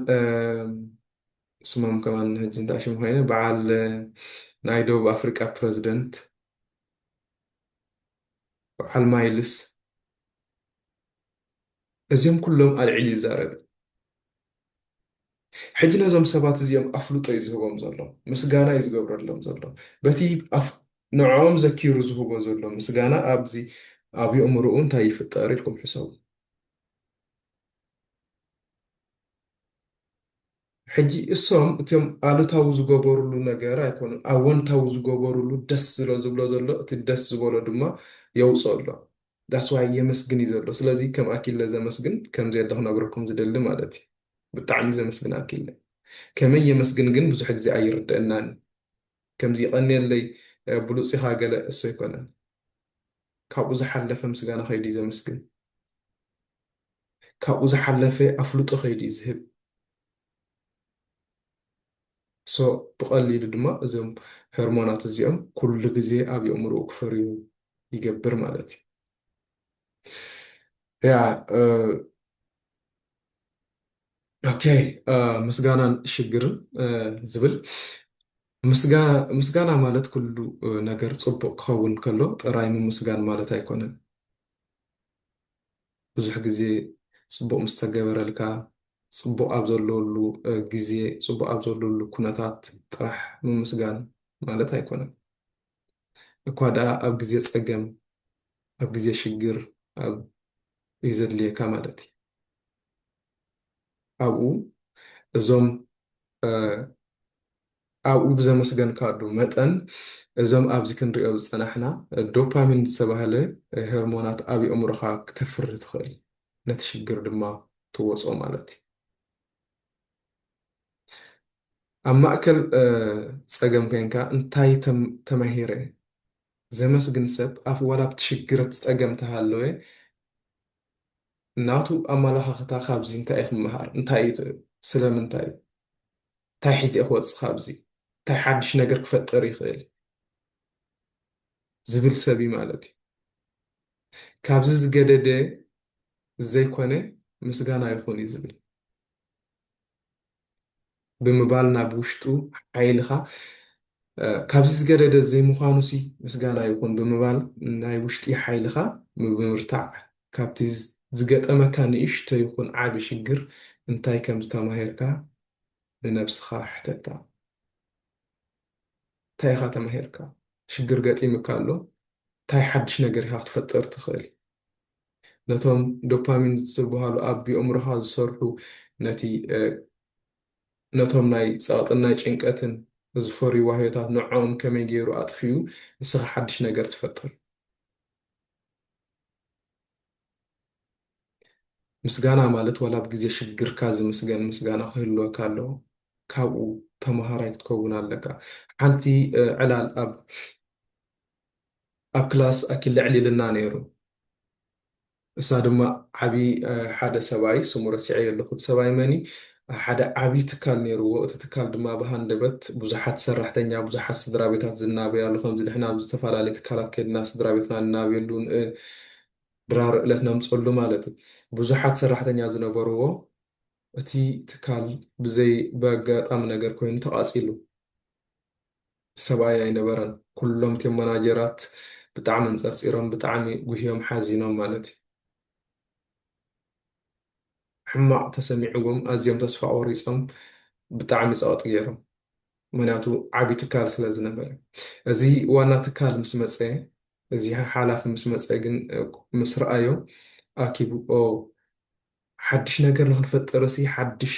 ስሞም ከማን ሕጂ እንታይ ሽም ኮይነ በዓል ናይ ደቡብ ኣፍሪቃ ፕረዚደንት በዓል ማይልስ እዚኦም ኩሎም ኣልዒሉ ይዛረብ ሕጂ ነዞም ሰባት እዚኦም ኣፍልጦ እዩ ዝህቦም ዘሎ ምስጋና እዩ ዝገብረሎም ዘሎ በቲ ንዕኦም ዘኪሩ ዝህቦ ዘሎ ምስጋና ኣብዚ ኣብ ኣእምሮኡ እንታይ ይፍጠር ኢልኩም ሕሰቡ ሕጂ እሶም እቶም ኣሉታዊ ዝገበሩሉ ነገር ኣይኮኑን ኣወንታዊ ዝገበሩሉ ደስ ዝብሎ ዘሎ እቲ ደስ ዝበሎ ድማ የውፅኦ ኣሎ ዳስዋይ የመስግን እዩ ዘሎ ስለዚ ከም ኣኪለ ዘመስግን ከምዚ የለ ክነግረኩም ዝደሊ ማለት እዩ ብጣዕሚ ዘመስግን ኣኪለ ከመይ የመስግን ግን ብዙሕ ግዜ ኣይርድአናን። ከምዚ ቀኒየለይ ብሉፅ ኢኻ ገለ እሱ ኣይኮነን። ካብኡ ዝሓለፈ ምስጋና ከይዱ እዩ ዘመስግን። ካብኡ ዝሓለፈ ኣፍልጦ ከይዱ እዩ ዝህብ። ሶ ብቐሊሉ ድማ እዞም ሆርሞናት እዚኦም ኩሉ ግዜ ኣብ ኣእምሮኡ ክፈርዩ ይገብር ማለት እዩ። ያ ኦኬ። ምስጋናን ሽግርን ዝብል ምስጋና ማለት ኩሉ ነገር ፅቡቅ ክኸውን ከሎ ጥራይ ምምስጋን ማለት ኣይኮነን። ብዙሕ ግዜ ፅቡቅ ምስ ተገበረልካ ፅቡቅ ኣብ ዘለሉ ግዜ ፅቡቅ ኣብ ዘለሉ ኩነታት ጥራሕ ምምስጋን ማለት ኣይኮነን። እኳ ደኣ ኣብ ግዜ ፀገም ኣብ ግዜ ሽግር ኣብ እዩ ዘድልየካ ማለት እዩ። ኣብኡ እዞም ኣብኡ ብዘመስገንካሉ መጠን እዞም ኣብዚ ክንሪኦ ዝፀናሕና ዶፓሚን ዝተባህለ ሆርሞናት ኣብ ኣእምሮኻ ክተፍሪ ትኽእል፣ ነቲ ሽግር ድማ ትወፆ ማለት እዩ። ኣብ ማእከል ፀገም ኮንካ እንታይ ተማሂረ ዘመስግን ሰብ ኣብ ዋላ ኣብቲ ሽግር ኣብቲ ፀገም እንተሃለወ ናቱ ኣመላኻኽታ ካብዚ እንታይ እዩ ክምሃር፣ እንታይ እዩ ስለምንታይ እንታይ ሒዘ ክወፅእ ካብዚ እንታይ ሓድሽ ነገር ክፈጥር ይኽእል ዝብል ሰብ እዩ ማለት እዩ። ካብዚ ዝገደደ ዘይኮነ ምስጋና ይኹን እዩ ዝብል ብምባል ናብ ውሽጡ ሓይልኻ ካብዚ ዝገደደ ዘይምዃኑ ሲ ምስጋና ይኹን ብምባል ናይ ውሽጢ ሓይልኻ ብምርታዕ ካብቲ ዝገጠመካ ንእሽቶ ይኹን ዓብ ሽግር እንታይ ከም ዝተማሂርካ ንነብስኻ ሕተታ። እንታይ ኢኻ ተማሂርካ? ሽግር ገጢምካ ኣሎ እንታይ ሓድሽ ነገር ኢኻ ክትፈጥር ትኽእል? ነቶም ዶፓሚን ዝበሃሉ ኣብ ኣእምሮኻ ዝሰርሑ ነቲ ነቶም ናይ ፀቕጥን ናይ ጭንቀትን ዝፈርዩ ዋህዮታት ንዖም ከመይ ገይሩ ኣጥፍዩ ንስኻ ሓድሽ ነገር ትፈጥር። ምስጋና ማለት ዋላ ኣብ ግዜ ሽግርካ ዝምስገን ምስጋና ክህልወካ ኣለዎ። ካብኡ ተመሃራይ ክትከውን ኣለካ። ሓንቲ ዕላል ኣብ ክላስ ኣኪል ልዕል ኢልና ነይሩ። እሳ ድማ ዓብይ ሓደ ሰብኣይ ስሙ ረሲዐ ኣለኹ። እቲ ሰብኣይ መኒ ሓደ ዓብይ ትካል ነይርዎ። እቲ ትካል ድማ ብሃንደበት ብዙሓት ሰራሕተኛ ብዙሓት ስድራ ቤታት ዝናበያሉ ከምዚ ንሕና ኣብ ዝተፈላለዩ ትካላት ከይድና ስድራ ቤትና ንናብየሉ ድራር ዕለት ነምፀሉ ማለት እዩ። ብዙሓት ሰራሕተኛ ዝነበርዎ እቲ ትካል ብዘይ በጋጣሚ ነገር ኮይኑ ተቃፂሉ ሰብኣይ ኣይነበረን። ኩሎም እትዮም መናጀራት ብጣዕሚ እንፀርፂሮም ብጣዕሚ ጉህዮም ሓዚኖም ማለት እዩ። ሕማቅ ተሰሚዕዎም ኣዝዮም ተስፋ ቆሪፆም ብጣዕሚ ፀቕጢ ገይሮም። ምክንያቱ ዓብይ ትካል ስለ ዝነበረ እዚ ዋና ትካል ምስ መፀ እዚ ሓላፊ ምስ መፀ ግን ምስ ረኣዮ ኣኪቡ ሓድሽ ነገር ንክንፈጥር እሲ ሓድሽ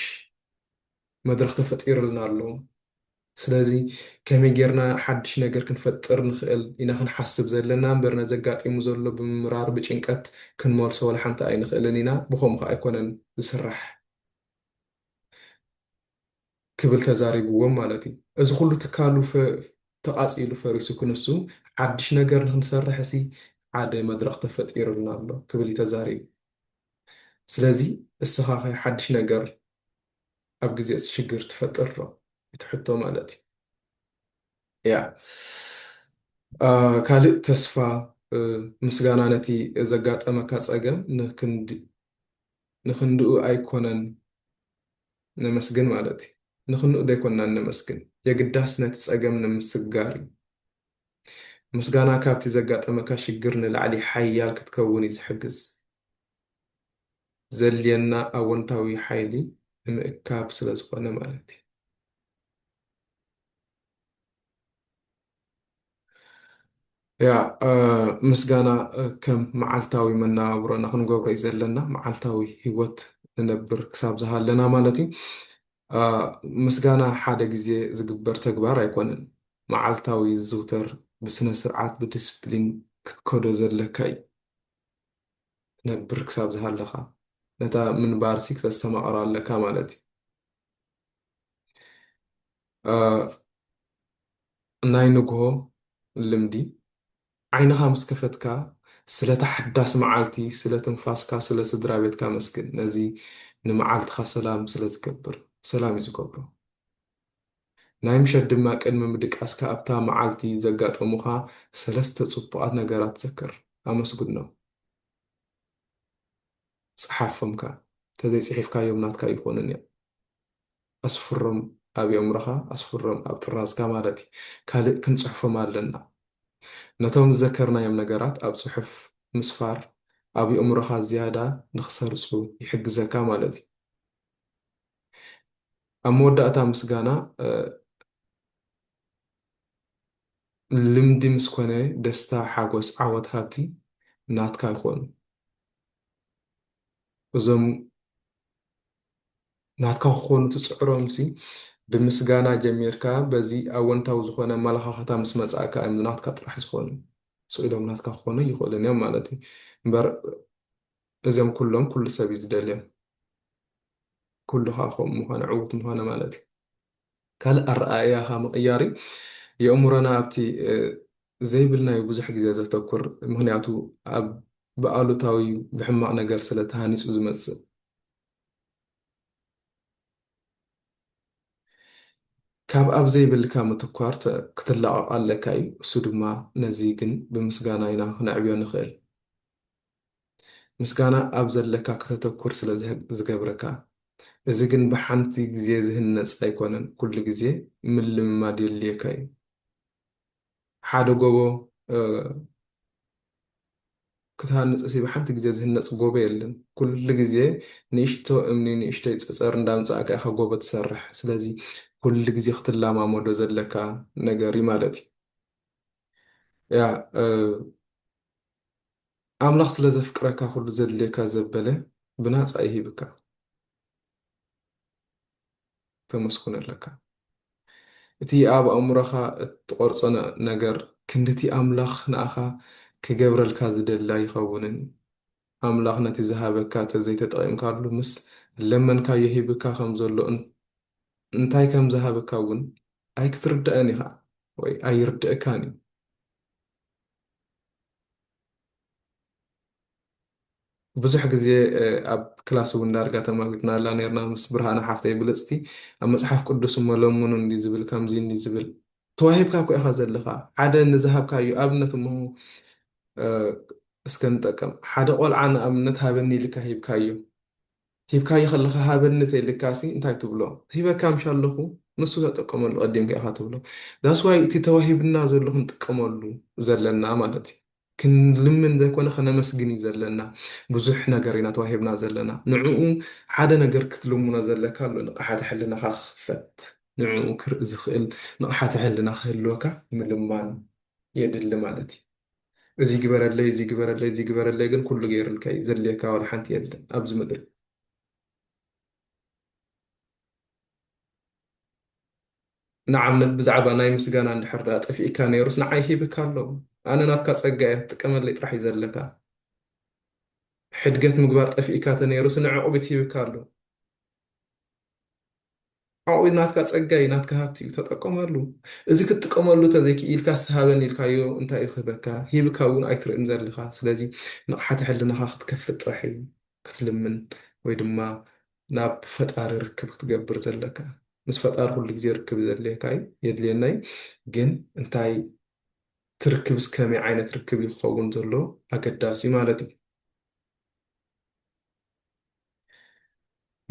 መድረክ ተፈጢሩልና ኣሎ። ስለዚ ከመይ ጌርና ሓድሽ ነገር ክንፈጥር ንኽእል ኢና ክንሓስብ ዘለና እምበር ነዘጋጢሙ ዘሎ ብምምራር ብጭንቀት ክንመልሶ ወላ ሓንቲ ኣይንኽእልን ኢና። ብከምኡ ከዓ ኣይኮነን ዝስራሕ ክብል ተዛሪብዎም ማለት እዩ። እዚ ኩሉ ትካሉ ተቃፂሉ ፈሪሱ ክንሱ ሓድሽ ነገር ንክንሰርሕ እሲ ሓደ መድረክ ተፈጢሩልና ኣሎ ክብል እዩ ተዛሪቡ። ስለዚ እስኻ ኸ ሓድሽ ነገር ኣብ ግዜ ሽግር ትፈጥር ዶ ይትሕቶ ማለት እዩ። ያ ካልእ ተስፋ ምስጋና ነቲ ዘጋጠመካ ፀገም ንክንድኡ ኣይኮነን ነመስግን ማለት እዩ። ንክንኡ ዘይኮንና ነመስግን የግዳስ ነቲ ፀገም ንምስጋር እዩ። ምስጋና ካብቲ ዘጋጠመካ ሽግር ንላዕሊ ሓያል ክትከውን እዩ ዝሕግዝ። ዘድልየና ኣወንታዊ ሓይሊ ንምእካብ ስለ ዝኾነ ማለት እዩ። ያ ምስጋና ከም መዓልታዊ መነባብሮና ክንገብሮ እዩ ዘለና። መዓልታዊ ሂወት ንነብር ክሳብ ዝሃለና ማለት እዩ። ምስጋና ሓደ ግዜ ዝግበር ተግባር ኣይኮነን። መዓልታዊ ዝዝውተር ብስነ ስርዓት ብዲስፕሊን ክትከዶ ዘለካ እዩ። ትነብር ክሳብ ዝሃለካ ነታ ምንባርሲ ክተስተማቕራ ኣለካ ማለት እዩ። آه، ናይ ንግሆ ልምዲ ዓይንኻ ምስ ከፈትካ ስለ ተሓዳስ መዓልቲ ስለ ትንፋስካ ስለ ስድራ ቤትካ መስግን ነዚ ንመዓልትኻ ሰላም ስለ ዝገብር ሰላም እዩ ዝገብሮ ናይ ምሸት ድማ ቅድሚ ምድቃስካ ኣብታ መዓልቲ ዘጋጠሙኻ ሰለስተ ፅቡቃት ነገራት ዘክር ኣመስግኖ ፀሓፎምካ እንተዘይፅሒፍካዮም ናትካ ይኮኑን እዮም ኣስፍሮም ኣብ ኣእምሮኻ ኣስፍሮም ኣብ ጥራዝካ ማለት እዩ ካልእ ክንፅሕፎም ኣለና ነቶም ዝዘከርናዮም ነገራት ኣብ ፅሑፍ ምስፋር ኣብ ኣእምሮኻ ዝያዳ ንክሰርፁ ይሕግዘካ ማለት እዩ ኣብ መወዳእታ ምስጋና ልምዲ ምስ ኮነ ደስታ ሓጎስ ዓወት ሃብቲ ናትካ ይኮኑ እዞም ናትካ ክኾኑ ትፅዕሮም ሲ ብምስጋና ጀሚርካ በዚ ኣወንታዊ ዝኾነ መለኻኸታ ምስ መፃእካ እዮም ናትካ ጥራሕ ዝኾኑ ስኢሎም ናትካ ክኾኑ ይኽእልን እዮም ማለት እዩ እምበር እዚኦም ኩሎም ኩሉ ሰብ እዩ ዝደልዮም ኩሉኻ ከምኡ ምዃነ ዕዉት ምዃነ ማለት እዩ ካልእ ኣረኣእያኻ ምቕያሪ የእምሮና ኣብቲ ዘይብልናዮ ብዙሕ ግዜ ዘተኩር ምክንያቱ ኣብ ብኣሉታዊ ብሕማቕ ነገር ስለ ተሃኒፁ ዝመፅእ ካብ ኣብ ዘይብልካ ምትኳር ክትላቐቕ ኣለካ እዩ እሱ ድማ ነዚ ግን ብምስጋና ኢና ክነዕብዮ ንኽእል ምስጋና ኣብ ዘለካ ከተተኩር ስለ ዝገብረካ እዚ ግን ብሓንቲ ግዜ ዝህነፅ ኣይኮነን ኩሉ ግዜ ምልምማድ የድልየካ እዩ ሓደ ጎቦ ክትሃንፅ ሲ ብሓንቲ ግዜ ዝህነፅ ጎቦ የለን ኩሉ ግዜ ንእሽቶ እምኒ ንእሽተይ ፀፀር እንዳምፃእካ ኢኻ ጎቦ ትሰርሕ ስለዚ ኩሉ ግዜ ክትለማመዶ ዘለካ ነገር እዩ ማለት እዩ ያ ኣምላኽ ስለ ዘፍቅረካ ኩሉ ዘድልየካ ዘበለ ብናፃ ይሂብካ ተመስኩን ኣለካ እቲ ኣብ ኣእምሮኻ እትቆርፆ ነገር ክንድቲ ኣምላኽ ንኣኻ ክገብረልካ ዝደላ ይኸውንን ኣምላኽ ነቲ ዝሃበካ ተዘይተጠቒምካሉ ምስ ለመንካዮ ሂብካ ከም ዘሎ እንታይ ከም ዝሃበካ እውን ኣይክትርድአን ኢኻ ወይ ኣይርድአካን እዩ ብዙሕ ግዜ ኣብ ክላስ እውን ዳርጋ ተማጊድና ኣላ ነርና ምስ ብርሃነ ሓፍተይ ብልፅቲ ኣብ መፅሓፍ ቅዱስ እሞ ለሙኑ እንዲ ዝብል ከምዚ እንዲ ዝብል ተዋሂብካ እኮ ኢኻ ዘለካ ሓደ ንዝሃብካዮ ኣብነት እሞ እስከ ንጠቀም ሓደ ቆልዓ ንኣብነት ሃበኒ ኢልካ ሂብካዮ ሂብካዮ ከለካ ሃበኒ እንተይልካሲ እንታይ ትብሎ ሂበካ ምሻ ኣለኹ ንሱ ተጠቀመሉ ቀዲምካ ኢኻ ትብሎ ዳስ ዋይ እቲ ተዋሂብና ዘሎ ክንጥቀመሉ ዘለና ማለት እዩ ክንልምን ዘይኮነ ከነመስግን እዩ ዘለና ብዙሕ ነገር ኢና ተዋሂብና ዘለና ንዕኡ ሓደ ነገር ክትልሙኖ ዘለካ ኣሎ ንቕሓት ሕልናኻ ክኽፈት ንዕኡ ክርኢ ዝኽእል ንቕሓት ሕልና ክህልወካ ምልማን የድሊ ማለት እዩ እዚ ግበረለይ እዚ ግበረለይ እዚ ግበረለይ ግን ኩሉ ገይሩልካ እዩ ዘድልየካ ዋላ ሓንቲ የለን ኣብዚ ምድሪ ንዓብነት ብዛዕባ ናይ ምስጋና እንድሕር ጠፊእካ ነይሩስ ንዓይ ሂብካ ኣሎ ኣነ ናትካ ፀጋ እየ ትጥቀመለይ ጥራሕ እዩ ዘለካ ሕድገት ምግባር ጠፊእካ ተነይሩስ ንዕቑ ቤት ሂብካ ኣሎ ኣብኡ ናትካ ፀጋ እዩ ናትካ ሃብቲ እዩ ተጠቀመሉ እዚ ክትጥቀመሉ ተዘይክኢልካ ስሃበኒ ኢልካዮ እንታይ እዩ ክህበካ ሂብካ እውን ኣይትርእን ዘለካ ስለዚ ንቕሓት ሕልናኻ ክትከፍት ጥራሕ እዩ ክትልምን ወይ ድማ ናብ ፈጣሪ ርክብ ክትገብር ዘለካ ምስ ፈጣሪ ኩሉ ግዜ ርክብ ዘድልየካ እዩ የድልየና እዩ ግን እንታይ ትርክብስ ከመይ ዓይነት ርክብ እዩ ክኸውን ዘሎ ኣገዳሲ ማለት እዩ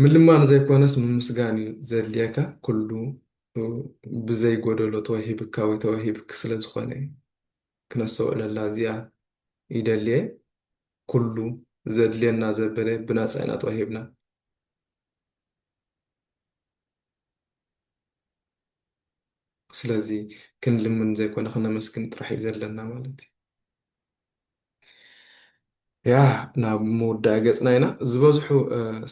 ምልማን ዘይኮነስ ምምስጋን እዩ ዘድልየካ ኩሉ ብዘይጎደሎ ተዋሂብካ ወይ ተዋሂብክ ስለ ዝኾነ እዩ ክነሰውዕለላ እዚኣ ይደልየ ኩሉ ዘድልየና ዘበለ ብናፃ ኢና ተዋሂብና ስለዚ ክንልምን ዘይኮነ ክነመስግን ጥራሕ እዩ ዘለና ማለት እዩ ያ ናብ ምውዳእ ገፅና ኢና ዝበዝሑ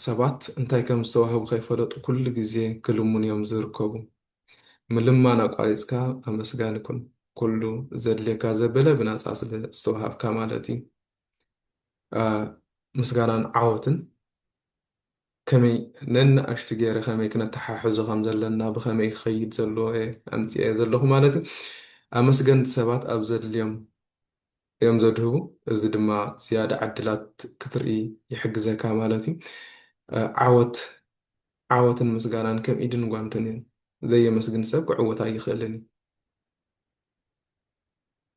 ሰባት እንታይ ከም ዝተዋህቡ ከይፈለጡ ኩሉ ግዜ ክልሙን እዮም ዝርከቡ ምልማን ኣቋሪፅካ ኣመስጋኒ ኩን ኩሉ ዘድልየካ ዘበለ ብናፃ ስለ ዝተዋሃብካ ማለት እዩ ምስጋናን ዓወትን ከመይ ነንኣሽቱ ገይረ ከመይ ክነተሓሕዞ ከም ዘለና ብከመይ ክኸይድ ዘለዎ እየ ኣምፂአ እየ ዘለኹ ማለት እዩ። ኣመስገንቲ ሰባት ኣብ ዘድልዮም እዮም ዘድህቡ። እዚ ድማ ዝያዳ ዓድላት ክትርኢ ይሕግዘካ ማለት እዩ። ዓወት ዓወትን ምስጋናን ከም ኢድን ጓንትን እዮም። ዘየመስግን ሰብ ክዕወት ኣይኽእልን እዩ።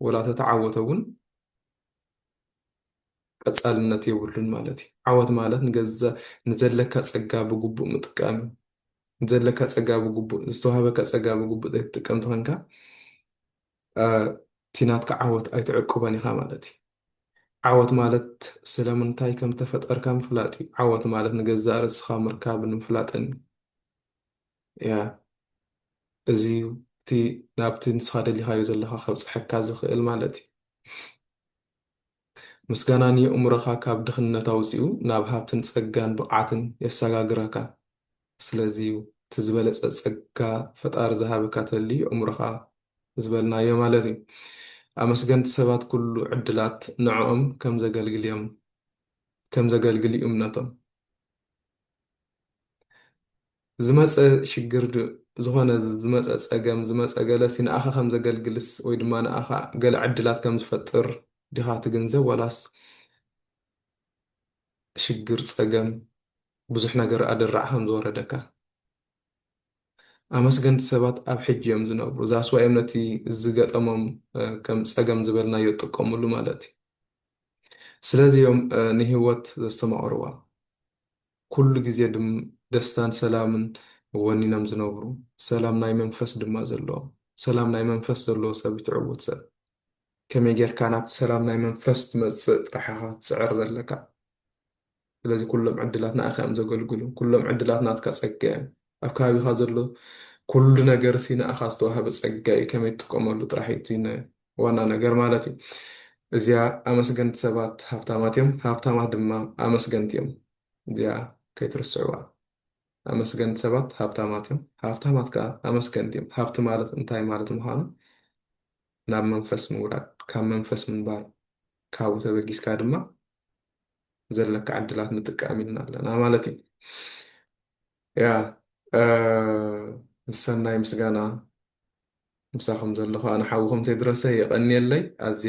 ወላ ተተዓወተ እውን ቀጻልነት የብሉን ማለት እዩ። ዓወት ማለት ንዘለካ ፀጋ ብግቡእ ምጥቃም እዩ። ንዘለካ ፀጋ ብግቡእ ዝተዋሃበካ ፀጋ ብግቡእ ዘይትጥቀም ተኮይንካ እቲ ናትካ ዓወት ኣይትዕቅቦን ኢኻ ማለት እዩ። ዓወት ማለት ስለምንታይ ከም ተፈጠርካ ምፍላጥ እዩ። ዓወት ማለት ንገዛእ ርእስኻ ምርካብን ምፍላጥን እዩ። ያ እዚ እቲ ናብቲ ንስኻ ደሊኻዮ ዘለካ ከብፅሐካ ዝኽእል ማለት እዩ። ምስጋና ንየእሙሮኻ ካብ ድኽነት ኣውፂኡ ናብ ሃብትን ፀጋን ብቕዓትን የሰጋግረካ። ስለዚ እቲ ዝበለፀ ፀጋ ፈጣሪ ዝሃበካ ተሊ ኣእሙሮኻ ዝበልናዮ ማለት እዩ። ኣመስገንቲ ሰባት ኩሉ ዕድላት ንዕኦም ከም ዘገልግል እዩ እምነቶም። ዝመፀ ሽግር ዝኾነ ዝመፀ ፀገም ዝመፀ ገለሲ ንኣኻ ከም ዘገልግልስ ወይ ድማ ንኣኻ ገለ ዕድላት ከም ዝፈጥር ዲኻ ትግንዘብ ወላስ ሽግር ፀገም ብዙሕ ነገር ኣድራዕ ከም ዝወረደካ? ኣመስገንቲ ሰባት ኣብ ሕጂ እዮም ዝነብሩ ዛስዋ እዮም ነቲ ዝገጠሞም ከም ፀገም ዝበልናዮ ይጥቀሙሉ ማለት እዩ። ስለዚኦም ንሂወት ዘስተማቕርዋ ኩሉ ግዜ ደስታን ሰላምን ወኒኖም ዝነብሩ ሰላም ናይ መንፈስ ድማ ዘለዎም ሰላም ናይ መንፈስ ዘለዎ ሰብ ትዕውት ሰብ ከመይ ጌርካ ናብቲ ሰላም ናይ መንፈስ ትመፅእ ጥራሕ ኢኻ ትስዕር ዘለካ። ስለዚ ኩሎም ዕድላት ንኣኻ እዮም ዘገልግሉ። ኩሎም ዕድላት ናትካ ፀጋ እዮም። ኣብ ከባቢኻ ዘሎ ኩሉ ነገር ሲ ንኣኻ ዝተዋሃበ ፀጋ እዩ። ከመይ ትጥቀመሉ ጥራሕ እቲ ዋና ነገር ማለት እዩ። እዚኣ ኣመስገንቲ ሰባት ሃብታማት እዮም፣ ሃብታማት ድማ ኣመስገንቲ እዮም። እዚኣ ከይትርስዕዋ። ኣመስገንቲ ሰባት ሃብታማት እዮም፣ ሃብታማት ከዓ ኣመስገንቲ እዮም። ሃብቲ ማለት እንታይ ማለት ምዃኑ ናብ መንፈስ ምውራድ ካብ መንፈስ ምንባር ካብኡ ተበጊስካ ድማ ዘለካ ዕድላት ምጥቃም ኢልና ኣለና ማለት እዩ። ያ ምሰናይ ምስጋና ምሳኹም ዘለኹ ኣነ ሓዊኹም ተይድረሰ የቐኒየለይ ኣዝየ